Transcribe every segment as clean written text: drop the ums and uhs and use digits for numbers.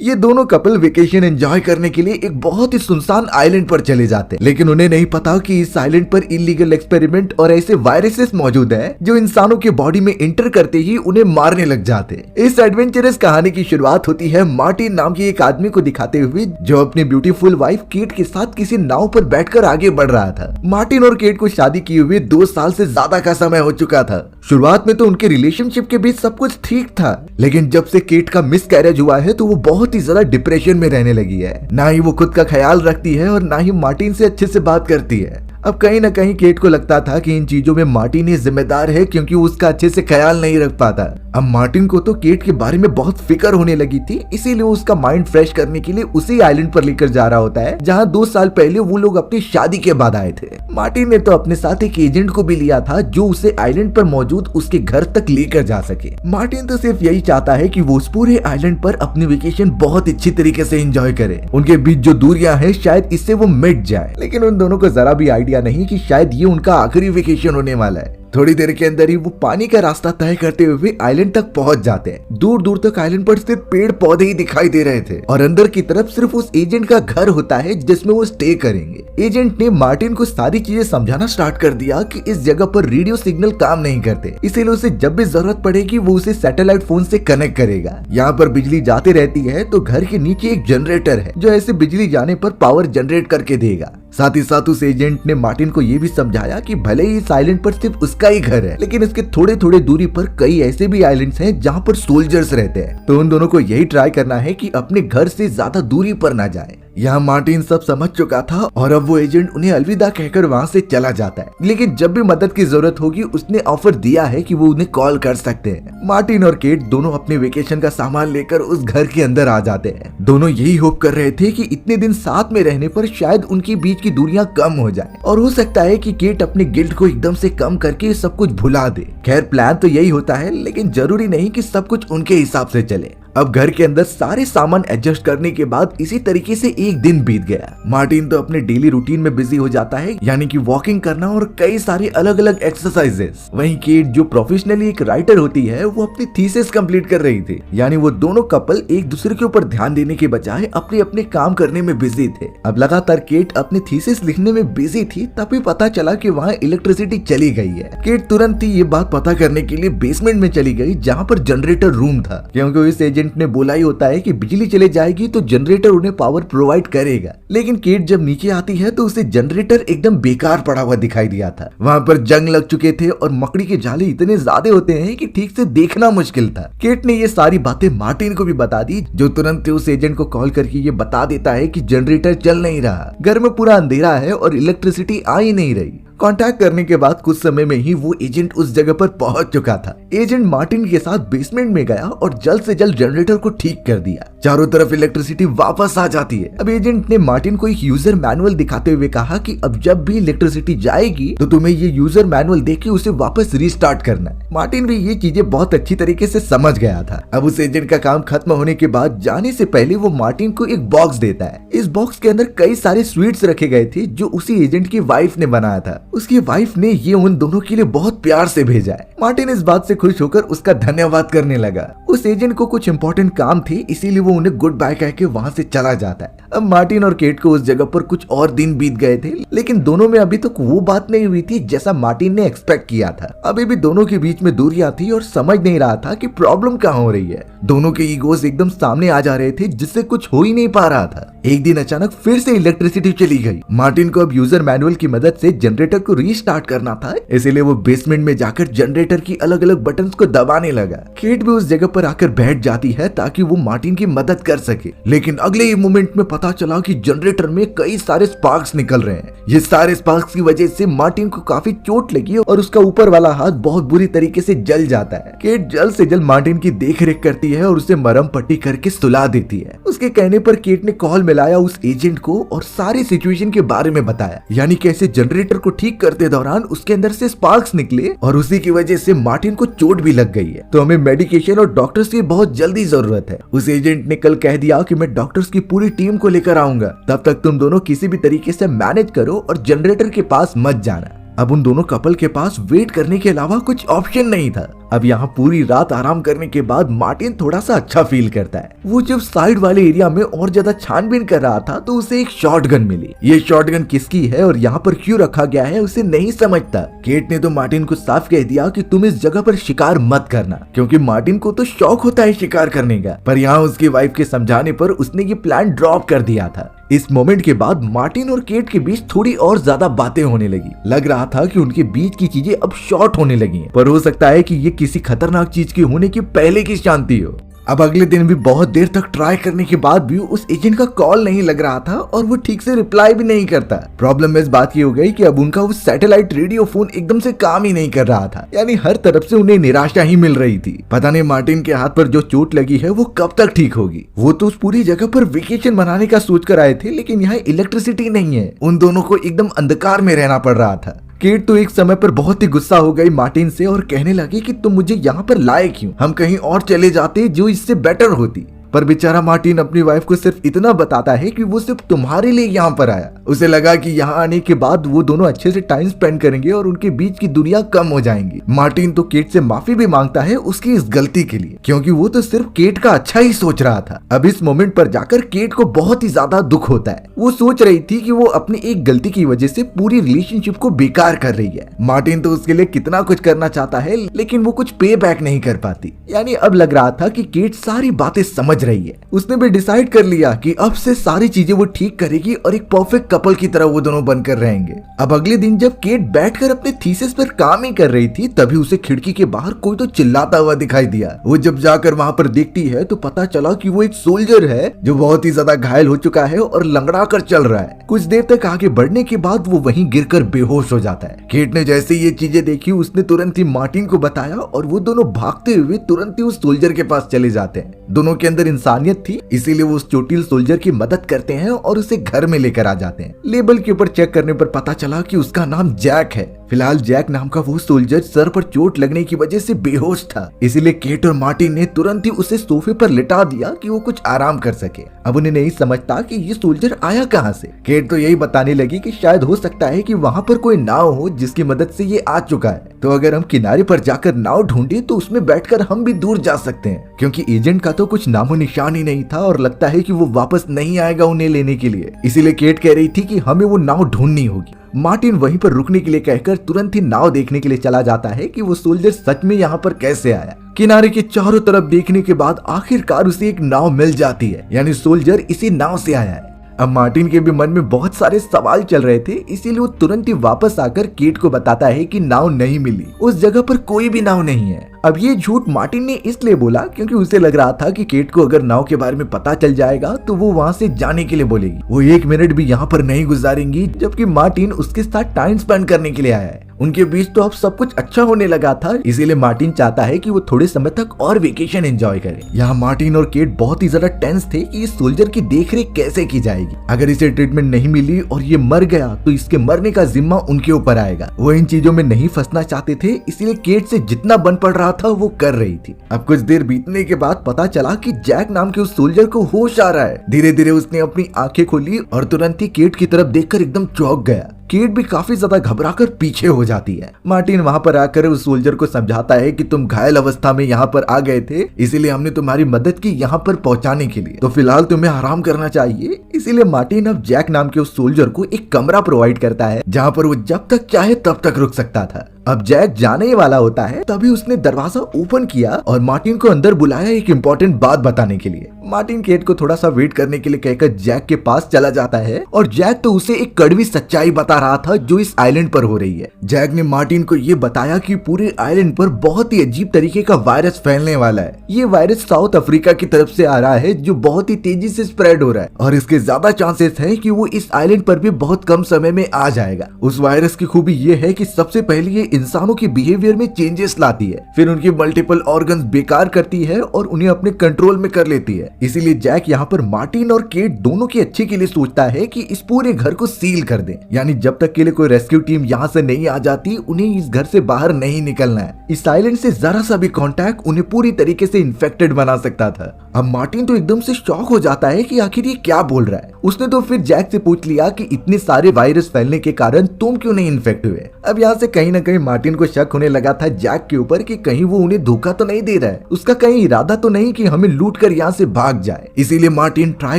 ये दोनों couple vacation enjoy करने के लिए एक बहुत ही सुनसान आइलैंड पर चले जाते हैं, लेकिन उन्हें नहीं पता कि इस आइलैंड पर इलीगल एक्सपेरिमेंट और ऐसे वायरसेस मौजूद हैं जो इंसानों के बॉडी में इंटर करते ही उन्हें मारने लग जाते हैं। इस एडवेंचरस कहानी की शुरुआत होती है मार्टिन नाम के एक आदमी को दिखाते हुए जो अपनी ब्यूटीफुल वाइफ केट के साथ किसी नाव पर बैठकर आगे बढ़ रहा था। मार्टिन और केट को शादी किए हुए 2 साल से ज्यादा का समय हो चुका था। शुरुआत में तो उनके रिलेशनशिप के बीच सब कुछ ठीक था, लेकिन जब से केट का मिसकैरेज हुआ है तो वो बहुत ही ज्यादा डिप्रेशन में रहने लगी है। ना ही वो खुद का ख्याल रखती है और ना ही मार्टिन से अच्छे से बात करती है। अब कहीं ना कहीं केट को लगता था कि इन चीजों में मार्टिन ही जिम्मेदार है क्योंकि वो उसका अच्छे से ख्याल नहीं रख पाता। अब मार्टिन को तो केट के बारे में बहुत फिक्र होने लगी थी, इसीलिए वो उसका माइंड फ्रेश करने के लिए उसी आइलैंड पर लेकर जा रहा होता है जहाँ 2 साल पहले वो लोग अपनी शादी के बाद आए थे। मार्टिन ने तो अपने साथ एक एजेंट को भी लिया था जो उसे आइलैंड पर मौजूद उसके घर तक लेकर जा सके। मार्टिन तो सिर्फ यही चाहता है कि वो उस पूरे आइलैंड पर अपनी वेकेशन बहुत अच्छी तरीके से एंजॉय करे। उनके बीच जो दूरियां हैं शायद इससे वो मिट जाए, लेकिन उन दोनों को जरा भी आइडिया नहीं कि शायद ये उनका आखिरी वेकेशन होने वाला है। थोड़ी देर के अंदर ही वो पानी का रास्ता तय करते हुए आइलैंड तक पहुंच जाते हैं। दूर दूर तक आइलैंड पर सिर्फ पेड़ पौधे ही दिखाई दे रहे थे और अंदर की तरफ सिर्फ उस एजेंट का घर होता है जिसमें वो स्टे करेंगे। एजेंट ने मार्टिन को सारी चीजें समझाना स्टार्ट कर दिया कि इस जगह पर रेडियो सिग्नल काम नहीं करते, इसीलिए उसे जब भी जरूरत पड़ेगी वो उसे सैटेलाइट फोन से कनेक्ट करेगा। यहाँ पर बिजली जाती रहती है तो घर के नीचे एक जनरेटर है जो ऐसे बिजली जाने पर पावर जनरेट करके देगा। साथ ही साथ उस एजेंट ने मार्टिन को ये भी समझाया कि भले ही इस आइलैंड पर सिर्फ उसका ही घर है, लेकिन इसके थोड़े थोड़े दूरी पर कई ऐसे भी आइलैंड्स हैं जहाँ पर सोल्जर्स रहते हैं, तो उन दोनों को यही ट्राई करना है कि अपने घर से ज्यादा दूरी पर ना जाए। यहाँ मार्टिन सब समझ चुका था और अब वो एजेंट उन्हें अलविदा कहकर वहाँ से चला जाता है, लेकिन जब भी मदद की जरूरत होगी उसने ऑफर दिया है कि वो उन्हें कॉल कर सकते हैं। मार्टिन और केट दोनों अपने वेकेशन का सामान लेकर उस घर के अंदर आ जाते हैं। दोनों यही होप कर रहे थे कि इतने दिन साथ में रहने पर शायद उनके बीच की दूरियां कम हो जाए और हो सकता है कि केट अपने गिल्ट को एकदम से कम करके सब कुछ भुला दे। खैर प्लान तो यही होता है, लेकिन जरूरी नहीं कि सब कुछ उनके हिसाब से चले। अब घर के अंदर सारे सामान एडजस्ट करने के बाद इसी तरीके से एक दिन बीत गया। मार्टिन तो अपने डेली रूटीन में बिजी हो जाता है, यानी कि वॉकिंग करना और कई सारे अलग अलग एक्सरसाइजेस। वहीं केट जो प्रोफेशनली एक राइटर होती है वो अपनी थीसिस कंप्लीट कर रही थी, यानी वो दोनों कपल एक दूसरे के ऊपर ध्यान देने के बजाय अपने अपने काम करने में बिजी थे। अब लगातार केट अपनी थीसिस लिखने में बिजी थी, तभी पता चला कि वहाँ इलेक्ट्रिसिटी चली गई है। केट तुरंत ही ये बात पता करने के लिए बेसमेंट में चली गई जहाँ पर जनरेटर रूम था, क्योंकि इस एजेंट ने बोला ही होता है कि बिजली चले जाएगी तो जनरेटर उन्हें पावर प्रोवाइड करेगा। लेकिन केट जब नीचे आती है तो उसे जनरेटर एकदम बेकार पड़ा हुआ दिखाई दिया था। वहाँ पर जंग लग चुके थे और मकड़ी के जाले इतने ज्यादा होते हैं कि ठीक से देखना मुश्किल था। केट ने ये सारी बातें मार्टिन को भी बता दी, जो तुरंत उस एजेंट को कॉल करके ये बता देता है कि जनरेटर चल नहीं रहा, घर में पूरा अंधेरा है और इलेक्ट्रिसिटी आ ही नहीं रही। कांटेक्ट करने के बाद कुछ समय में ही वो एजेंट उस जगह पर पहुंच चुका था। एजेंट मार्टिन के साथ बेसमेंट में गया और जल्द से जल्द जनरेटर को ठीक कर दिया। चारों तरफ इलेक्ट्रिसिटी वापस आ जाती है। अब एजेंट ने मार्टिन को एक यूजर मैनुअल दिखाते हुए कहा कि अब जब भी इलेक्ट्रिसिटी जाएगी तो तुम्हें ये यूजर मैनुअल देख के उसे वापस रीस्टार्ट करना है। मार्टिन भी ये चीजें बहुत अच्छी तरीके से समझ गया था। अब उस एजेंट का काम खत्म होने के बाद जाने से पहले वो मार्टिन को एक बॉक्स देता है। इस बॉक्स के अंदर कई सारे स्वीट्स रखे गए थे जो उसी एजेंट की वाइफ ने बनाया था। उसकी वाइफ ने ये उन दोनों के लिए बहुत प्यार से भेजा है। मार्टिन इस बात से खुश होकर उसका धन्यवाद करने लगा। उस एजेंट को कुछ इंपॉर्टेंट काम थे, इसीलिए वो उन्हें गुड बाय कह के वहाँ से चला जाता है। अब मार्टिन और केट को उस जगह पर कुछ और दिन बीत गए थे, लेकिन दोनों में अभी तक वो बात नहीं हुई थी जैसा मार्टिन ने एक्सपेक्ट किया था। अभी भी दोनों के बीच में दूरियां थी और समझ नहीं रहा था कि प्रॉब्लम कहाँ हो रही है। दोनों के ईगोस एकदम सामने आ जा रहे थे जिससे कुछ हो ही नहीं पा रहा था। एक दिन अचानक फिर से इलेक्ट्रिसिटी चली गई। मार्टिन को अब यूजर मैनुअल की मदद से जनरेटर को रीस्टार्ट करना था, इसीलिए वो बेसमेंट में जाकर जनरेटर की अलग अलग बटन्स को दबाने लगा। केट भी उस जगह पर आकर बैठ जाती है ताकि वो मार्टिन की मदद कर सके, लेकिन अगले ही मोमेंट में पता चला कि जनरेटर में कई सारे स्पार्क्स निकल रहे हैं। ये सारे स्पार्क्स की वजह से मार्टिन को काफी चोट लगी और उसका ऊपर वाला हाथ बहुत बुरी तरीके से जल जाता है। केट जल्द से जल्द मार्टिन की देख रेख करती है और उसे मरहम पट्टी करके सुला देती है। उसके कहने पर केट ने कॉल मिलाया उस एजेंट को और सारी सिचुएशन के बारे में बताया, यानी कैसे जनरेटर को ठीक करते दौरान उसके अंदर से स्पार्क्स निकले और उसी की वजह से मार्टिन को चोट भी लग गई है, तो हमें मेडिकेशन और डॉक्टर्स की बहुत जल्दी जरूरत है। उस एजेंट ने कल कह दिया कि मैं डॉक्टर्स की पूरी टीम को लेकर आऊंगा, तब तक तुम दोनों किसी भी तरीके से मैनेज करो और जनरेटर के पास मत जाना। अब उन दोनों कपल के पास वेट करने के अलावा कुछ ऑप्शन नहीं था। अब यहाँ पूरी रात आराम करने के बाद मार्टिन थोड़ा सा अच्छा फील करता है। वो जब साइड वाले एरिया में और ज्यादा छानबीन कर रहा था तो उसे एक शॉटगन मिली। ये शॉटगन किसकी है और यहाँ पर क्यों रखा गया है उसे नहीं समझता। केट ने तो मार्टिन को साफ कह दिया कि तुम इस जगह पर शिकार मत करना, क्योंकि मार्टिन को तो शौक होता है शिकार करने का। पर यहाँ उसकी वाइफ के समझाने पर उसने ये प्लान ड्रॉप कर दिया था। इस मोमेंट के बाद मार्टिन और केट के बीच थोड़ी और ज्यादा बातें होने लगी। लग रहा था कि उनके बीच की चीजें अब शॉर्ट होने लगी हैं। पर हो सकता है कि ये किसी खतरनाक चीज की होने की पहले की शांति हो। अब अगले दिन भी बहुत देर तक ट्राई करने के बाद भी उस एजेंट का कॉल नहीं लग रहा था और वो ठीक से रिप्लाई भी नहीं करता। प्रॉब्लम इस बात की हो गई कि अब उनका वो सैटेलाइट रेडियो फोन एकदम से काम ही नहीं कर रहा था। यानी हर तरफ से उन्हें निराशा ही मिल रही थी। पता नहीं मार्टिन के हाथ पर जो चोट लगी है वो कब तक ठीक होगी। वो तो उस पूरी जगह पर वेकेशन मनाने का सोच कर आए थे, लेकिन यहाँ इलेक्ट्रिसिटी नहीं है। उन दोनों को एकदम अंधकार में रहना पड़ रहा था। केट तो एक समय पर बहुत ही गुस्सा हो गई मार्टिन से और कहने लगी कि तुम मुझे यहाँ पर लाए क्यों, हम कहीं और चले जाते जो इससे बेटर होती। पर बेचारा मार्टिन अपनी वाइफ को सिर्फ इतना बताता है कि वो सिर्फ तुम्हारे लिए यहाँ पर आया। उसे लगा कि यहाँ आने के बाद वो दोनों अच्छे से टाइम स्पेंड करेंगे और उनके बीच की दुनिया कम हो जाएंगी। मार्टिन तो केट से माफी भी मांगता है उसकी इस गलती के लिए, क्योंकि वो तो सिर्फ केट का अच्छा ही सोच रहा था। अब इस मोमेंट पर जाकर केट को बहुत ही ज्यादा दुख होता है। वो सोच रही थी कि वो अपनी एक गलती की वजह से पूरी रिलेशनशिप को बेकार कर रही है। मार्टिन तो उसके लिए कितना कुछ करना चाहता है, लेकिन वो कुछ पे बैक नहीं कर पाती। यानी अब लग रहा था कि केट सारी बातें समझ रही है। उसने भी डिसाइड कर लिया कि अब से सारी चीजें वो ठीक करेगी और एक परफेक्ट कपल की तरह वो दोनों बनकर रहेंगे। अब अगले दिन जब केट बैठकर अपने थीसिस पर काम ही कर रही थी, तभी उसे खिड़की के बाहर कोई तो चिल्लाता हुआ दिखाई दिया। वो जब जाकर वहां पर देखती है तो पता चला कि वो एक सोल्जर है जो बहुत ही ज्यादा घायल हो चुका है और लंगड़ा कर चल रहा है। कुछ देर तक आगे बढ़ने के बाद वो वहीं गिरकर बेहोश हो जाता है। केट ने जैसे ये चीजें देखी उसने तुरंत ही मार्टिन को बताया और वो दोनों भागते हुए तुरंत ही उस सोल्जर के पास चले जाते हैं। दोनों के अंदर इंसानियत थी, इसीलिए वो उस चोटिल सोल्जर की मदद करते हैं और उसे घर में लेकर आ जाते हैं। लेबल के ऊपर चेक करने पर पता चला कि उसका नाम जैक है। फिलहाल जैक नाम का वो सोल्जर सर पर चोट लगने की वजह से बेहोश था, इसीलिए केट और मार्टिन ने तुरंत ही उसे सोफे पर लिटा दिया कि वो कुछ आराम कर सके। अब उन्हें नहीं समझता कि ये सोल्जर आया कहाँ से। केट तो यही बताने लगी कि शायद हो सकता है कि वहाँ पर कोई नाव हो जिसकी मदद से ये आ चुका है, तो अगर हम किनारे पर जाकर नाव ढूंढे तो उसमें बैठकर हम भी दूर जा सकते हैं, क्योंकि एजेंट का तो कुछ नामो निशान ही नहीं था और लगता है कि वो वापस नहीं आएगा उन्हें लेने के लिए। इसीलिए केट कह रही थी कि हमें वो नाव ढूंढनी होगी। मार्टिन वहीं पर रुकने के लिए कहकर तुरंत ही नाव देखने के लिए चला जाता है कि वो सोल्जर सच में यहाँ पर कैसे आया। किनारे के चारों तरफ देखने के बाद आखिरकार उसे एक नाव मिल जाती है, यानी सोल्जर इसी नाव से आया है। अब मार्टिन के भी मन में बहुत सारे सवाल चल रहे थे, इसीलिए वो तुरंत ही वापस आकर केट को बताता है कि नाव नहीं मिली, उस जगह पर कोई भी नाव नहीं है। अब ये झूठ मार्टिन ने इसलिए बोला क्योंकि उसे लग रहा था कि केट को अगर नाव के बारे में पता चल जाएगा तो वो वहाँ से जाने के लिए बोलेगी। वो एक मिनट भी यहाँ पर नहीं गुजारेंगी, जबकि मार्टिन उसके साथ टाइम स्पेंड करने के लिए आया है। उनके बीच तो अब सब कुछ अच्छा होने लगा था, इसीलिए मार्टिन चाहता है कि वो थोड़े समय तक और वेकेशन एंजॉय करे। यहाँ मार्टिन और केट बहुत ही ज्यादा टेंस थे कि इस सोल्जर की देखरेख कैसे की जाएगी। अगर इसे ट्रीटमेंट नहीं मिली और ये मर गया तो इसके मरने का जिम्मा उनके ऊपर आएगा। वो इन चीजों में नहीं फंसना चाहते थे, इसीलिए केट से जितना बन पड़ रहा था वो कर रही थी। अब कुछ देर बीतने के बाद पता चला कि जैक नाम के उस सोल्जर को होश आ रहा है। धीरे धीरे उसने अपनी आंखें खोली और तुरंत ही केट की तरफ देखकर एकदम चौंक गया। केट भी काफी ज्यादा घबराकर पीछे हो जाती है। मार्टिन वहां पर आकर उस सोल्जर को समझाता है कि तुम घायल अवस्था में यहाँ पर आ गए थे, इसीलिए हमने तुम्हारी मदद की यहाँ पर पहुंचाने के लिए, तो फिलहाल तुम्हें आराम करना चाहिए। इसीलिए मार्टिन अब जैक नाम के उस सोल्जर को एक कमरा प्रोवाइड करता है जहाँ पर वो जब तक चाहे तब तक रुक सकता था। अब जैक जाने ही वाला होता है, तभी उसने दरवाजा ओपन किया और मार्टिन को अंदर बुलाया एक इम्पोर्टेंट बात बताने के लिए। मार्टिन केट को थोड़ा सा वेट करने के लिए कहकर जैक के पास चला जाता है और जैक तो उसे एक कड़वी सच्चाई बता रहा था जो इस आइलैंड पर हो रही है। जैक ने मार्टिन को ये बताया कि पूरे आइलैंड पर बहुत ही अजीब तरीके का वायरस फैलने वाला है। ये वायरस साउथ अफ्रीका की तरफ से आ रहा है जो बहुत ही तेजी से स्प्रेड हो रहा है और इसके ज्यादा चांसेस है कि वो इस आइलैंड पर भी बहुत कम समय में आ जाएगा। उस वायरस की खूबी ये है कि सबसे पहले ये इंसानों के बिहेवियर में चेंजेस लाती है, फिर उनकी मल्टीपल ऑर्गन्स बेकार करती है और उन्हें अपने कंट्रोल में कर लेती है। इसीलिए जैक यहाँ पर मार्टिन और केट दोनों के अच्छे के लिए सोचता है कि इस पूरे घर को सील कर दें, यानी जब तक के लिए कोई रेस्क्यू टीम यहाँ से नहीं आ जाती उन्हें इस घर से बाहर नहीं निकलना है। इस आइलैंड से जरा सा भी कांटेक्ट उन्हें पूरी तरीके से इन्फेक्टेड बना सकता था। अब मार्टिन तो एकदम से शॉक हो जाता है कि आखिर ये क्या बोल रहा है। उसने तो फिर जैक से पूछ लिया कि इतने सारे वायरस फैलने के कारण तुम क्यों नहीं इन्फेक्ट हुए। अब यहाँ से कहीं ना कहीं मार्टिन को शक होने लगा था जैक के ऊपर कि कहीं वो उन्हें धोखा तो नहीं दे रहा है, उसका कहीं इरादा तो नहीं कि हमें लूट कर यहाँ से भाग जाए। इसीलिए मार्टिन ट्राई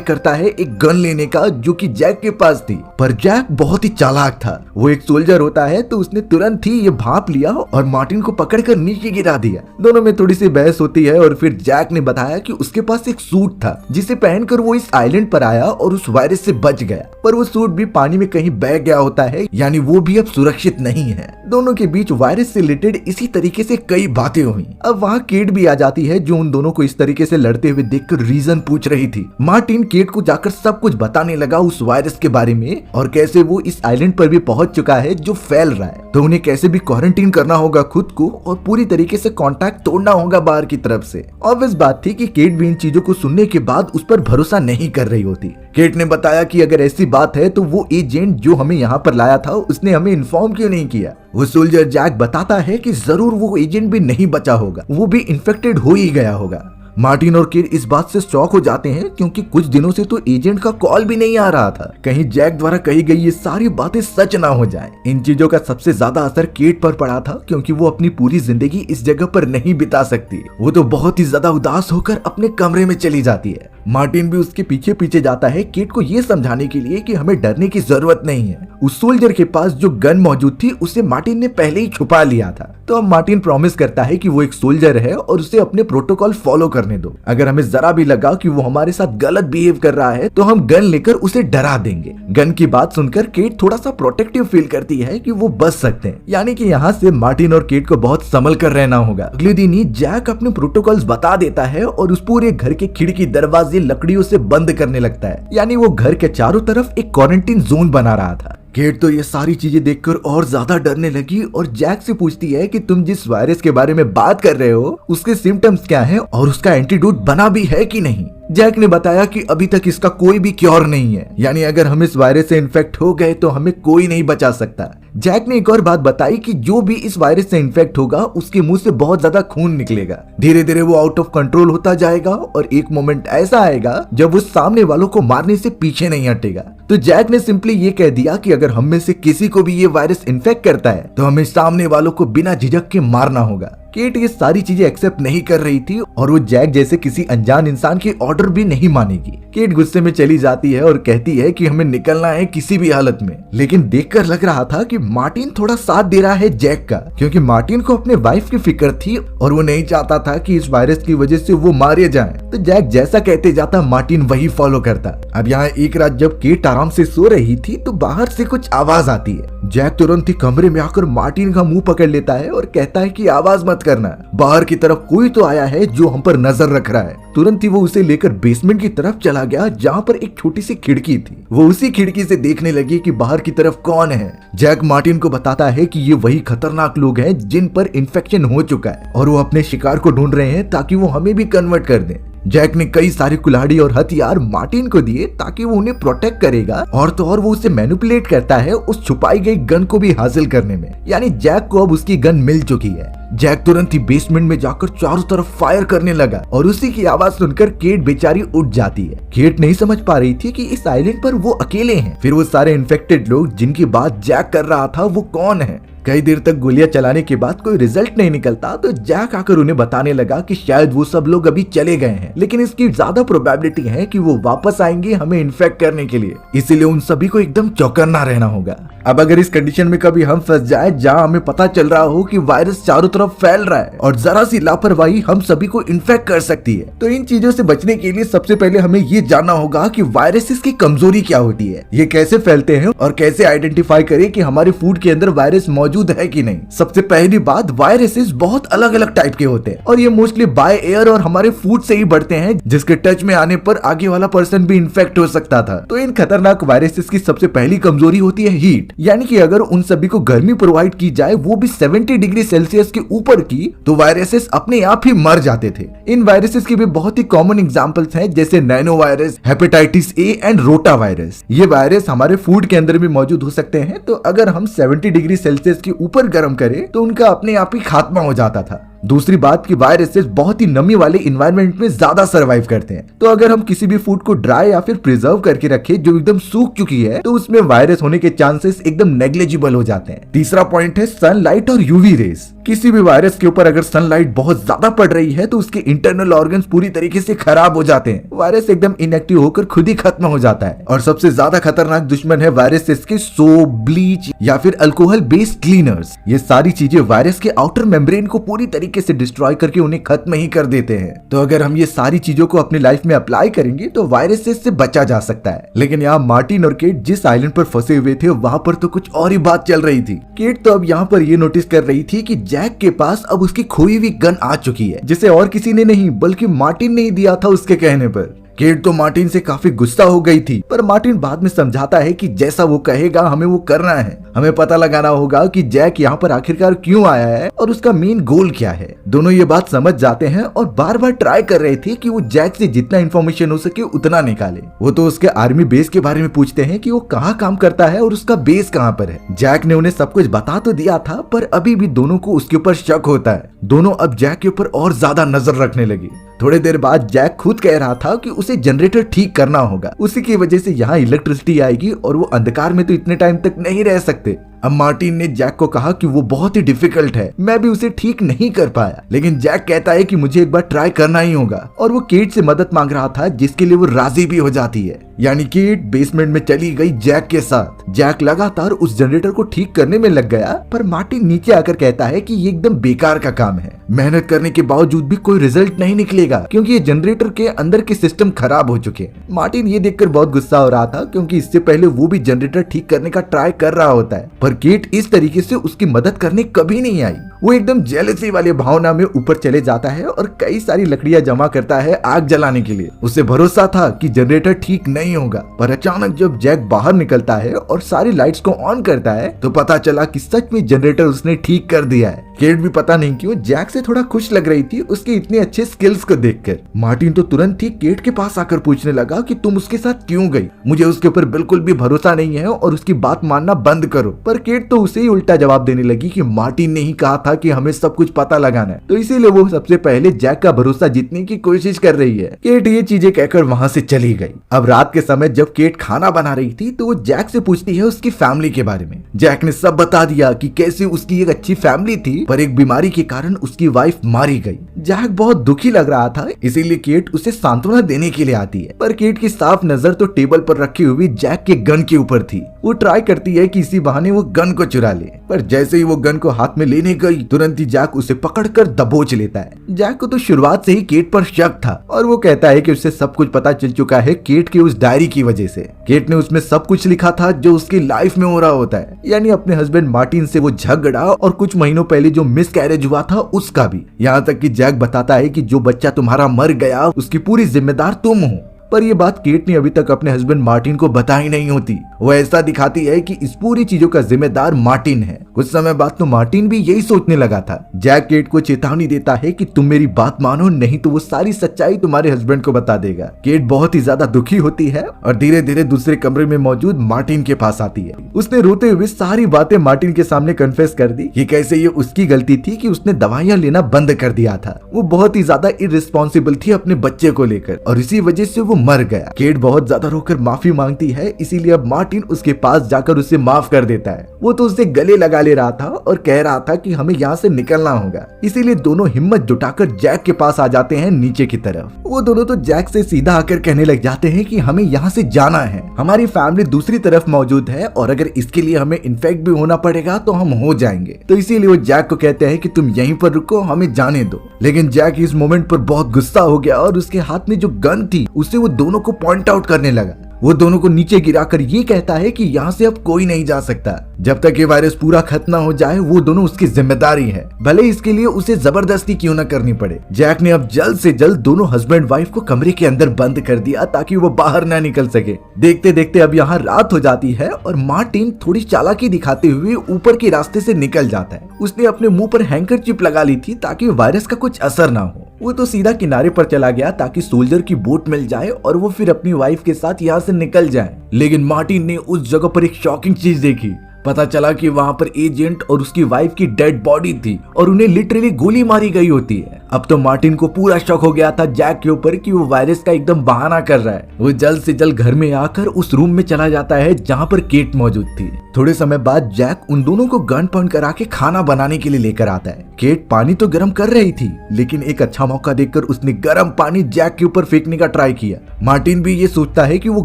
करता है एक गन लेने का जो कि जैक के पास थी, पर जैक बहुत ही चालाक था। वो एक सोल्जर होता है तो उसने तुरंत ही ये भाप लिया और मार्टिन को पकड़कर नीचे गिरा दिया। दोनों में थोड़ी सी बहस होती है और फिर जैक ने बताया कि उसके पास एक सूट था जिसे पहनकर वो इस आइलैंड पर आया और उस वायरस से बच गया, पर वो सूट भी पानी में कहीं बह गया होता है, यानी वो भी अब सुरक्षित नहीं है। दोनों के बीच वायरस से रिलेटेड इसी तरीके से कई बातें हुई। अब वहाँ केट भी आ जाती है जो उन दोनों को इस तरीके से लड़ते हुए देखकर रीजन पूछ रही थी। मार्टिन केट को जाकर सब कुछ बताने लगा उस वायरस के बारे में और कैसे वो इस आइलैंड पर भी पहुंच चुका है जो फैल रहा है, तो उन्हें कैसे भी क्वारंटीन करना होगा खुद को और पूरी तरीके से कांटेक्ट तोड़ना होगा बाहर की तरफ से। ऑब्वियस बात थी कि केट भी इन चीजों को सुनने के बाद उस पर भरोसा नहीं कर रही होती। केट ने बताया कि अगर ऐसी बात है तो वो एजेंट जो हमें यहाँ पर लाया था उसने हमें इन्फॉर्म क्यों नहीं किया। वो सोल्जर जैक बताता है कि जरूर वो एजेंट भी नहीं बचा होगा, वो भी इन्फेक्टेड हो ही गया होगा। मार्टिन और केट इस बात से शॉक हो जाते हैं क्योंकि कुछ दिनों से तो एजेंट का कॉल भी नहीं आ रहा था, कहीं जैक द्वारा कही गई ये सारी बातें सच ना हो जाएं। इन चीजों का सबसे ज्यादा असर केट पर पड़ा था क्योंकि वो अपनी पूरी जिंदगी इस जगह पर नहीं बिता सकती। वो तो बहुत ही ज्यादा उदास होकर अपने कमरे में चली जाती है। मार्टिन भी उसके पीछे पीछे जाता है केट को ये समझाने के लिए कि हमें डरने की जरूरत नहीं है। उस सोल्जर के पास जो गन मौजूद थी उसे मार्टिन ने पहले ही छुपा लिया था, तो अब मार्टिन प्रॉमिस करता है कि वो एक सोल्जर है और उसे अपने प्रोटोकॉल फॉलो करने दो। अगर हमें जरा भी लगा कि वो हमारे साथ गलत बिहेव कर रहा है तो हम गन लेकर उसे डरा देंगे। गन की बात सुनकर केट थोड़ा सा प्रोटेक्टिव फील करती है कि वो बच सकते हैं, यानी कि यहाँ से मार्टिन और केट को बहुत संभल कर रहना होगा। अगले दिन ही जैक अपने प्रोटोकॉल्स बता देता है और उस पूरे घर के खिड़की दरवाजे लकड़ियों से बंद करने लगता है, यानी वो घर के चारों तरफ एक क्वारंटीन जोन बना रहा था। केट तो ये सारी चीजें देखकर और ज्यादा डरने लगी और जैक से पूछती है कि तुम जिस वायरस के बारे में बात कर रहे हो उसके सिम्टम्स क्या हैं और उसका एंटीडोट बना भी है कि नहीं। जैक ने बताया कि अभी तक इसका कोई भी क्योर नहीं है, यानी अगर हम इस वायरस से इन्फेक्ट हो गए तो हमें कोई नहीं बचा सकता। जैक ने एक और बात बताई कि जो भी इस वायरस से इन्फेक्ट होगा उसके मुंह से बहुत ज्यादा खून निकलेगा, धीरे धीरे वो आउट ऑफ कंट्रोल होता जाएगा और एक मोमेंट ऐसा आएगा जब वो सामने वालों को मारने से पीछे नहीं हटेगा। तो जैक ने सिंपली ये कह दिया कि अगर हम में से किसी को भी ये वायरस इन्फेक्ट करता है तो हमें सामने वालों को बिना झिझक के मारना होगा। केट ये सारी चीजें एक्सेप्ट नहीं कर रही थी और वो जैक जैसे किसी अनजान इंसान के ऑर्डर भी नहीं मानेगी। केट गुस्से में चली जाती है और कहती है कि हमें निकलना है किसी भी हालत में, लेकिन देखकर लग रहा था कि मार्टिन थोड़ा साथ दे रहा है जैक का, क्योंकि मार्टिन को अपने वाइफ की फिक्र थी और वो नहीं चाहता था कि इस वायरस की वजह से वो मारे जाए। तो जैक जैसा कहते जाता मार्टिन वही फॉलो करता। अब यहाँ एक रात जब केट आराम से सो रही थी तो बाहर से कुछ आवाज आती है। जैक तुरंत ही कमरे में आकर मार्टिन का मुंह पकड़ लेता है और कहता है कि आवाज मत करना, बाहर की तरफ कोई तो आया है जो हम पर नजर रख रहा है। तुरंत ही वो उसे लेकर बेसमेंट की तरफ चला गया जहाँ पर एक छोटी सी खिड़की थी। वो उसी खिड़की से देखने लगी कि बाहर की तरफ कौन है। जैक मार्टिन को बताता है कि ये वही खतरनाक लोग हैं जिन पर इन्फेक्शन हो चुका है और वो अपने शिकार को ढूंढ रहे हैं ताकि वो हमें भी कन्वर्ट कर दें। जैक ने कई सारे कुल्हाड़ी और हथियार मार्टिन को दिए ताकि वो उन्हें प्रोटेक्ट करेगा और तो और वो उसे मैनिपुलेट करता है उस छुपाई गई गन को भी हासिल करने में, यानी जैक को अब उसकी गन मिल चुकी है। जैक तुरंत ही बेसमेंट में जाकर चारों तरफ फायर करने लगा और उसी की आवाज सुनकर केट बेचारी उठ जाती है। केट नहीं समझ पा रही थी कि इस आइलैंड पर वो अकेले हैं, फिर वो सारे इन्फेक्टेड लोग जिनकी बात जैक कर रहा था वो कौन है। कई देर तक गोलियां चलाने के बाद कोई रिजल्ट नहीं निकलता तो जैक आकर उन्हें बताने लगा कि शायद वो सब लोग अभी चले गए हैं, लेकिन इसकी ज्यादा प्रोबेबिलिटी है कि वो वापस आएंगे हमें इन्फेक्ट करने के लिए, इसीलिए उन सभी को एकदम चौकन्ना रहना होगा। अब अगर इस कंडीशन में कभी हम फंस जाए जहां हमें पता चल रहा हो कि वायरस चारों तरफ फैल रहा है और जरा सी लापरवाही हम सभी को इन्फेक्ट कर सकती है, तो इन चीजों से बचने के लिए सबसे पहले हमें ये जानना होगा कि वायरसेस की कमजोरी क्या होती है, ये कैसे फैलते हैं और कैसे आइडेंटिफाई करें कि हमारे फूड के अंदर वायरस मौजूद है कि नहीं। सबसे पहली बात, वायरसेस बहुत अलग अलग टाइप के होते हैं और ये मोस्टली बाय एयर और हमारे फूड से ही बढ़ते हैं, जिसके टच में आने पर आगे वाला पर्सन भी इन्फेक्ट हो सकता था। तो इन खतरनाक वायरसेस की सबसे पहली कमजोरी होती है हीट, यानी कि अगर उन सभी को गर्मी प्रोवाइड की जाए वो भी 70 डिग्री सेल्सियस के ऊपर की, तो वायरसेस अपने आप ही मर जाते थे। इन वायरसेस के भी बहुत ही कॉमन एग्जांपल्स हैं, जैसे nano virus, hepatitis A and rota virus. ये वायरस हमारे फूड के अंदर भी मौजूद हो सकते हैं, तो अगर हम 70 डिग्री सेल्सियस के ऊपर गर्म करें तो उनका अपने आप ही खात्मा हो जाता था। दूसरी बात कि वायरसेस बहुत ही नमी वाले इन्वायरमेंट में ज्यादा सर्वाइव करते हैं। तो अगर हम किसी भी फूड को ड्राई या फिर प्रिजर्व करके रखें जो एकदम सूख चुकी है तो उसमें वायरस होने के चांसेस एकदम नेग्लिजिबल हो जाते हैं। तीसरा पॉइंट है सनलाइट और यूवी रेज। किसी भी वायरस के ऊपर अगर सनलाइट बहुत ज्यादा पड़ रही है तो उसके इंटरनल ऑर्गन्स पूरी तरीके से खराब हो जाते हैं। वायरस एकदम इनएक्टिव होकर खुद ही खत्म हो जाता है। और सबसे ज्यादा खतरनाक दुश्मन है वायरसेस के सोप, ब्लीच या फिर अल्कोहल बेस्ड क्लीनर्स। ये सारी चीजें वायरस के आउटर मेम्ब्रेन को पूरी तरीके से डिस्ट्रॉय करके उन्हें खत्म ही कर देते हैं। तो अगर हम ये सारी चीजों को अपनी लाइफ में अप्लाई करेंगे तो वायरसेस से बचा जा सकता है। लेकिन यहाँ मार्टिन और केट जिस आइलैंड पर फंसे हुए थे वहां पर तो कुछ और ही बात चल रही थी। केट तो अब यहाँ पर ये नोटिस कर रही थी कि जैक के पास अब उसकी खोई हुई गन आ चुकी है, जिसे और किसी ने नहीं बल्कि मार्टिन ने ही दिया था उसके कहने पर। केट तो मार्टिन से काफी गुस्सा हो गई थी, पर मार्टिन बाद में समझाता है कि जैसा वो कहेगा हमें वो करना है। हमें पता लगाना होगा कि जैक यहाँ पर आखिरकार क्यों आया है और उसका मेन गोल क्या है। दोनों ये बात समझ जाते हैं और बार बार ट्राई कर रहे थे कि वो जैक से जितना इन्फॉर्मेशन हो सके उतना निकाले। वो तो उसके आर्मी बेस के बारे में पूछते हैं कि वो कहाँ काम करता है और उसका बेस कहाँ पर है। जैक ने उन्हें सब कुछ बता तो दिया था, पर अभी भी दोनों को उसके ऊपर शक होता है। दोनों अब जैक के ऊपर और ज्यादा नजर रखने लगे। थोड़ी देर बाद जैक खुद कह रहा था कि उसे जनरेटर ठीक करना होगा, उसी की वजह से यहाँ इलेक्ट्रिसिटी आएगी और वो अंधकार में तो इतने टाइम तक नहीं रह सकते। अब मार्टिन ने जैक को कहा कि वो बहुत ही डिफिकल्ट है, मैं भी उसे ठीक नहीं कर पाया, लेकिन जैक कहता है कि मुझे एक बार ट्राई करना ही होगा और वो केट से मदद मांग रहा था, जिसके लिए वो राजी भी हो जाती है। यानी केट बेसमेंट में चली गई जैक के साथ। जैक लगातार उस जनरेटर को ठीक करने में लग गया, पर मार्टिन नीचे आकर कहता है कि ये एकदम बेकार का काम है। मेहनत करने के बावजूद भी कोई रिजल्ट नहीं निकलेगा क्योंकि ये जनरेटर के अंदर के सिस्टम खराब हो चुके हैं। मार्टिन ये देखकर बहुत गुस्सा हो रहा था क्योंकि इससे पहले वो भी जनरेटर ठीक करने का ट्राई कर रहा होता है, पर केट इस तरीके से उसकी मदद करने कभी नहीं आई। वो एकदम जेलसी वाली भावना में ऊपर चले जाता है और कई सारी लकड़ियां जमा करता है आग जलाने के लिए। उसे भरोसा था कि जनरेटर ठीक नहीं होगा, पर अचानक जब जैक बाहर निकलता है और सारी लाइट्स को ऑन करता है तो पता चला कि सच में जनरेटर उसने ठीक कर दिया है। केट भी पता नहीं क्यों जैक से थोड़ा खुश लग रही थी उसके इतने अच्छे स्किल्स को देखकर। मार्टिन तो तुरंत ही केट के पास आकर पूछने लगा कि तुम उसके साथ क्यों गई, मुझे उसके ऊपर बिल्कुल भी भरोसा नहीं है और उसकी बात मानना बंद करो। पर केट तो उसे ही उल्टा जवाब देने लगी कि मार्टिन ने ही कहा था कि हमें सब कुछ पता लगाना है, तो इसीलिए वो सबसे पहले जैक का भरोसा जीतने की कोशिश कर रही है। केट ये चीजें कहकर वहाँ से चली गई। अब रात के समय जब केट खाना बना रही थी तो वो जैक से पूछती है उसकी फैमिली के बारे में। जैक ने सब बता दिया कि कैसे उसकी एक अच्छी फैमिली थी, पर एक बीमारी के कारण उसकी वाइफ मारी गई। जैक बहुत दुखी लग रहा था, इसीलिए केट उसे सांत्वना देने के लिए आती है, पर केट की साफ नजर तो टेबल पर रखी हुई जैक के गन के ऊपर थी। वो ट्राई करती है कि इसी बहाने वो गन को चुरा ले, पर जैसे ही वो गन को हाथ में लेने गई तुरंत ही जैक उसे पकड़कर दबोच लेता है। जैक को तो शुरुआत से ही केट पर शक था और वो कहता है कि उसे सब कुछ पता चल चुका है केट की उस डायरी की वजह से। केट ने उसमें सब कुछ लिखा था जो उसकी लाइफ में हो रहा होता है, यानी अपने हस्बैंड मार्टिन से वो झगड़ा और कुछ महीनों पहले जो मिसकैरेज हुआ था उसका भी। यहाँ तक कि जैक बताता है कि जो बच्चा तुम्हारा मर गया उसकी पूरी जिम्मेदार तुम हो। पर ये बात केट ने अभी तक अपने हस्बैंड मार्टिन को बताई नहीं होती। वो ऐसा दिखाती है कि इस पूरी चीजों का जिम्मेदार मार्टिन है। कुछ समय बाद तो मार्टिन भी यही सोचने लगा था। जैक केट को चेतावनी देता है कि तुम मेरी बात मानो, नहीं तो वो सारी सच्चाई तुम्हारे हस्बैंड को बता देगा। केट बहुत ही ज्यादा दुखी होती है और धीरे धीरे दूसरे कमरे में मौजूद मार्टिन के पास आती है। उसने रोते हुए सारी बातें मार्टिन के सामने कन्फेस कर दी कि कैसे ये उसकी गलती थी कि उसने दवाइयां लेना बंद कर दिया था। वो बहुत ही ज्यादा इररिस्पॉन्सिबल थी अपने बच्चे को लेकर और इसी वजह से वो मर गया। केट बहुत ज्यादा रोकर माफी मांगती है, इसीलिए अब मार्टिन उसके पास जाकर उसे माफ कर देता है। वो तो उससे गले लगा ले रहा था और कह रहा था कि हमें यहाँ से निकलना होगा, इसीलिए दोनों हिम्मत जुटाकर जैक के पास आ जाते हैं नीचे की तरफ। वो दोनों तो जैक से सीधा आकर कहने लग जाते हैं कि हमें यहाँ से जाना है, हमारी फैमिली दूसरी तरफ मौजूद है और अगर इसके लिए हमें इन्फेक्ट भी होना पड़ेगा तो हम हो जाएंगे। तो इसीलिए वो जैक को कहते हैं कि तुम यहीं पर रुको, हमें जाने दो। लेकिन जैक इस मोमेंट पर बहुत गुस्सा हो गया और उसके हाथ में जो गन थी उसे वो दोनों को पॉइंट आउट करने लगा। वो दोनों को नीचे गिराकर ये कहता है कि यहाँ से अब कोई नहीं जा सकता, जब तक ये वायरस पूरा खत्म ना हो जाए वो दोनों उसकी जिम्मेदारी है, भले इसके लिए उसे जबरदस्ती क्यों ना करनी पड़े। जैक ने अब जल्द से जल्द दोनों हस्बैंड वाइफ को कमरे के अंदर बंद कर दिया ताकि वो बाहर ना निकल सके। देखते देखते अब यहाँ रात हो जाती है और मार्टिन थोड़ी चालाकी दिखाते हुए ऊपर के रास्ते से निकल जाता है। उसने अपने मुंह पर हैंकरचिप लगा ली थी ताकि वायरस का कुछ असर ना हो। वो तो सीधा किनारे पर चला गया ताकि सोल्जर की बोट मिल जाए और वो फिर अपनी वाइफ के साथ यहाँ से निकल जाए। लेकिन मार्टिन ने उस जगह पर एक शॉकिंग चीज देखी। पता चला कि वहाँ पर एजेंट और उसकी वाइफ की डेड बॉडी थी और उन्हें लिटरली गोली मारी गई होती है। अब तो मार्टिन को पूरा शक हो गया था जैक के ऊपर कि वो वायरस का एकदम बहाना कर रहा है। वो जल्द से जल्द घर में आकर उस रूम में चला जाता है जहाँ पर केट मौजूद थी। थोड़े समय बाद जैक उन दोनों को गन पॉइंट करा के खाना बनाने के लिए लेकर आता है। केट पानी तो गर्म कर रही थी, लेकिन एक अच्छा मौका देखकर उसने गर्म पानी जैक के ऊपर फेंकने का ट्राई किया। मार्टिन भी ये सोचता है कि वो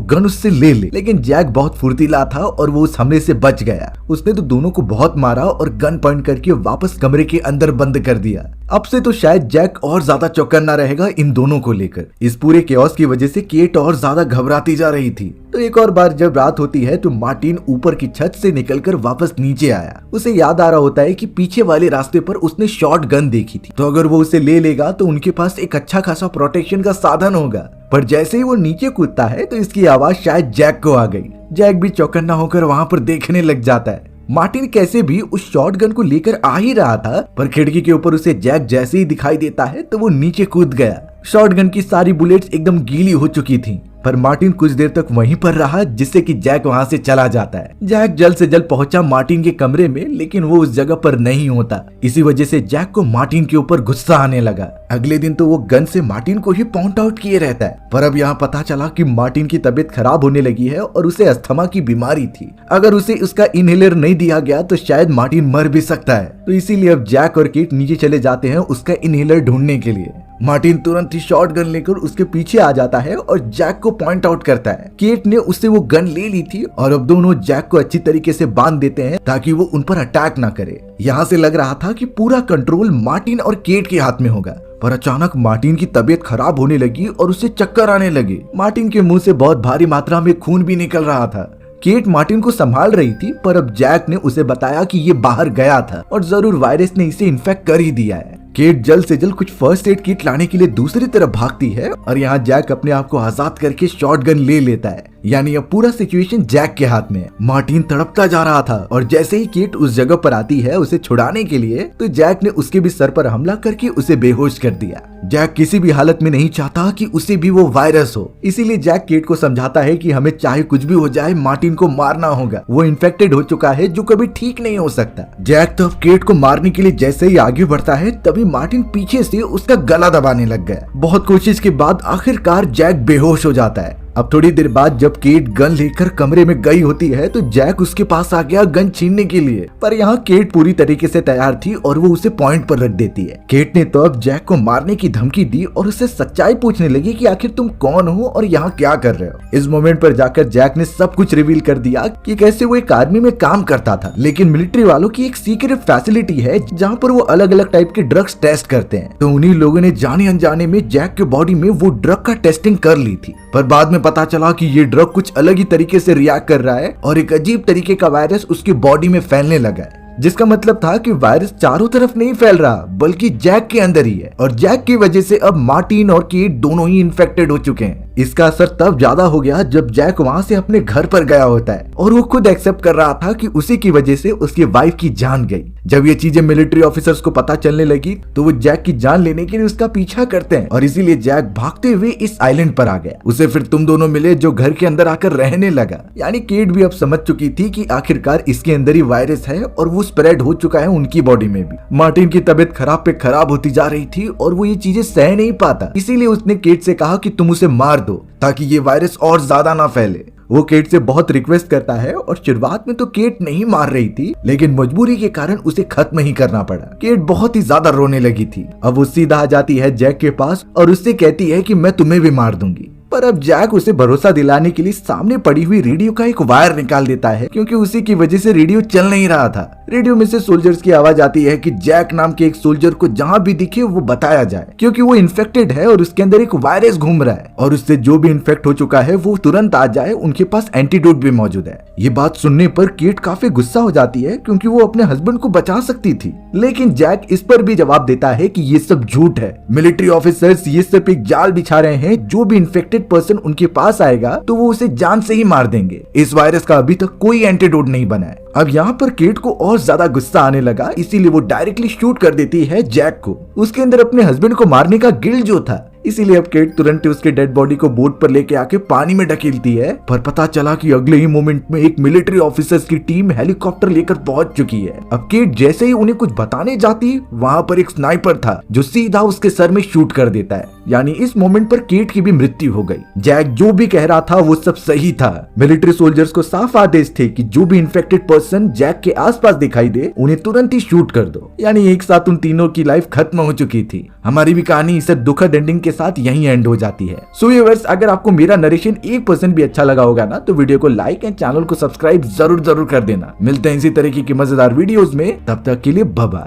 गन उससे ले ले, लेकिन जैक बहुत फुर्तीला था और वो उस हमले से बच गया। उसने तो दोनों को बहुत मारा और गन पॉइंट करके वापस कमरे के अंदर बंद कर दिया। अब से तो शायद जैक और ज्यादा चौकन्ना रहेगा इन दोनों को लेकर। इस पूरे केओस की वजह से केट और ज्यादा घबराती जा रही थी। तो एक और बार जब रात होती है तो मार्टिन ऊपर की छत से निकलकर वापस नीचे आया। उसे याद आ रहा होता है कि पीछे वाले रास्ते पर उसने शॉट गन देखी थी, तो अगर वो उसे ले लेगा तो उनके पास एक अच्छा खासा प्रोटेक्शन का साधन होगा। पर जैसे ही वो नीचे कूदता है तो इसकी आवाज शायद जैक को आ गई। जैक भी चौकन्ना होकर वहाँ पर देखने लग जाता है। मार्टिन कैसे भी उस शॉटगन को लेकर आ ही रहा था, पर खिड़की के ऊपर उसे जैक जैसे ही दिखाई देता है तो वो नीचे कूद गया। शॉटगन की सारी बुलेट्स एकदम गीली हो चुकी थी, पर मार्टिन कुछ देर तक वहीं पर रहा जिससे कि जैक वहां से चला जाता है। जैक जल्द से जल्द पहुंचा मार्टिन के कमरे में, लेकिन वो उस जगह पर नहीं होता। इसी वजह से जैक को मार्टिन के ऊपर गुस्सा आने लगा। अगले दिन तो वो गन से मार्टिन को ही पॉइंट आउट किए रहता है, पर अब यहाँ पता चला कि मार्टिन की तबीयत खराब होने लगी है और उसे अस्थमा की बीमारी थी। अगर उसे उसका इनहेलर नहीं दिया गया तो शायद मार्टिन मर भी सकता है। तो इसीलिए अब जैक और केट नीचे चले जाते हैं उसका इनहेलर ढूंढने के लिए। मार्टिन तुरंत ही शॉट गन लेकर उसके पीछे आ जाता है और जैक को पॉइंट आउट करता है। केट ने उससे वो गन ले ली थी और अब दोनों जैक को अच्छी तरीके से बांध देते हैं ताकि वो उन पर अटैक ना करे। यहाँ से लग रहा था कि पूरा कंट्रोल मार्टिन और केट के हाथ में होगा, पर अचानक मार्टिन की तबीयत खराब होने लगी और उसे चक्कर आने लगे। मार्टिन के मुंह से बहुत भारी मात्रा में खून भी निकल रहा था। केट मार्टिन को संभाल रही थी, पर अब जैक ने उसे बताया कि ये बाहर गया था और जरूर वायरस ने इसे इन्फेक्ट कर ही दिया है। केट जल्द से जल्द कुछ फर्स्ट एड किट लाने के लिए दूसरी तरफ भागती है और यहाँ जैक अपने आप को आजाद करके शॉटगन ले लेता है। यानी अब पूरा सिचुएशन जैक के हाथ में है। मार्टिन तड़पता जा रहा था और जैसे ही केट उस जगह पर आती है उसे छुड़ाने के लिए, तो जैक ने उसके भी सर पर हमला करके उसे बेहोश कर दिया। जैक किसी भी हालत में नहीं चाहता कि उसे भी वो वायरस हो, इसीलिए जैक केट को समझाता है कि हमें चाहे कुछ भी हो जाए मार्टिन को मारना होगा। वो इन्फेक्टेड हो चुका है जो कभी ठीक नहीं हो सकता। जैक तो अब केट को मारने के लिए जैसे ही आगे बढ़ता है तभी मार्टिन पीछे से उसका गला दबाने लग गया। बहुत कोशिश के बाद आखिरकार जैक बेहोश हो जाता है। अब थोड़ी देर बाद जब केट गन लेकर कमरे में गई होती है तो जैक उसके पास आ गया गन छीनने के लिए, पर यहाँ केट पूरी तरीके से तैयार थी और वो उसे पॉइंट पर रख देती है। केट ने तो अब जैक को मारने की धमकी दी और उससे सच्चाई पूछने लगी कि आखिर तुम कौन हो और यहाँ क्या कर रहे हो। इस मोमेंट पर जाकर जैक ने सब कुछ रिवील कर दिया कि कैसे वो एक आर्मी में काम करता था, लेकिन मिलिट्री वालों की एक सीक्रेट फैसिलिटी है जहाँ पर वो अलग अलग टाइप के ड्रग्स टेस्ट करते हैं। तो उन्हीं लोगों ने जाने अनजाने में जैक के बॉडी में वो ड्रग का टेस्टिंग कर ली थी, पर बाद में पता चला कि ये ड्रग कुछ अलग ही तरीके से रिएक्ट कर रहा है और एक अजीब तरीके का वायरस उसकी बॉडी में फैलने लगा है, जिसका मतलब था कि वायरस चारों तरफ नहीं फैल रहा बल्कि जैक के अंदर ही है। और जैक की वजह से अब मार्टिन और केट दोनों ही इन्फेक्टेड हो चुके हैं। इसका असर तब ज्यादा हो गया जब जैक वहां से अपने घर पर गया होता है और वो खुद एक्सेप्ट कर रहा था कि उसी की वजह से उसकी वाइफ की जान गई। जब ये चीजें मिलिट्री ऑफिसर्स को पता चलने लगी तो वो जैक की जान लेने के लिए उसका पीछा करते हैं और इसीलिए जैक भागते हुए इस आइलैंड पर आ गया। उसे फिर तुम दोनों मिले जो घर के अंदर आकर रहने लगा। यानी केट भी अब समझ चुकी थी कि आखिरकार इसके अंदर ही वायरस है और वो स्प्रेड हो चुका है उनकी बॉडी में भी। मार्टिन की तबीयत खराब पे खराब होती जा रही थी और वो ये चीजें सह नहीं पाता, इसीलिए उसने केट से कहा कि तुम उसे मार दो ताकि ये वायरस और ज्यादा ना फैले। वो केट से बहुत रिक्वेस्ट करता है और शुरुआत में तो केट नहीं मार रही थी, लेकिन मजबूरी के कारण उसे खत्म ही करना पड़ा। केट बहुत ही ज्यादा रोने लगी थी। अब वो सीधा आ जाती है जैक के पास और उससे कहती है कि मैं तुम्हें भी मार दूंगी। पर अब जैक उसे भरोसा दिलाने के लिए सामने पड़ी हुई रेडियो का एक वायर निकाल देता है, क्योंकि उसी की वजह से रेडियो चल नहीं रहा था। रेडियो में से सोल्जर्स की आवाज आती है कि जैक नाम के एक सोल्जर को जहां भी दिखे वो बताया जाए, क्योंकि वो इन्फेक्टेड है और उसके अंदर एक वायरस घूम रहा है और उससे जो भी इन्फेक्ट हो चुका है वो तुरंत आ जाए, उनके पास एंटीडोट भी मौजूद है। ये बात सुनने पर केट काफी गुस्सा हो जाती है, क्योंकि वो अपने हस्बैंड को बचा सकती थी, लेकिन जैक इस पर भी जवाब देता है कि ये सब झूठ है। मिलिट्री ऑफिसर्स ये सब एक जाल बिछा रहे हैं, जो भी इन्फेक्टेड पर्सन उनके पास आएगा तो वो उसे जान से ही मार देंगे। इस वायरस का अभी तक कोई एंटीडोट नहीं बना है। अब यहाँ पर केट को और ज्यादा गुस्सा आने लगा, इसीलिए वो डायरेक्टली शूट कर देती है जैक को। उसके अंदर अपने हस्बैंड को मारने का गिल्ट जो था इसीलिए अब केट तुरंत ही उसके डेड बॉडी को बोट पर लेके आके पानी में ढकेलती है। पर पता चला कि अगले ही मोमेंट में एक मिलिट्री ऑफिसर्स की टीम हेलीकॉप्टर लेकर पहुंच चुकी है। अब केट जैसे ही उन्हें कुछ बताने जाती, वहां पर एक स्नाइपर था जो सीधा उसके सर में शूट कर देता है। यानी इस मोमेंट पर केट की भी मृत्यु हो गई। जैक जो भी कह रहा था वो सब सही था। मिलिट्री सोल्जर्स को साफ आदेश थे कि जो भी इन्फेक्टेड पर्सन जैक के आसपास दिखाई दे उन्हें तुरंत ही शूट कर दो। यानी एक साथ उन तीनों की लाइफ खत्म हो चुकी थी। हमारी भी कहानी इस दुखद एंडिंग के साथ यहीं एंड हो जाती है। सो व्यूअर्स, अगर आपको मेरा नरेशन 1% भी अच्छा लगा होगा ना, तो वीडियो को लाइक एंड चैनल को सब्सक्राइब जरूर कर देना। मिलते हैं इसी तरीके की मजेदार वीडियोस में, तब तक के लिए बाय बाय।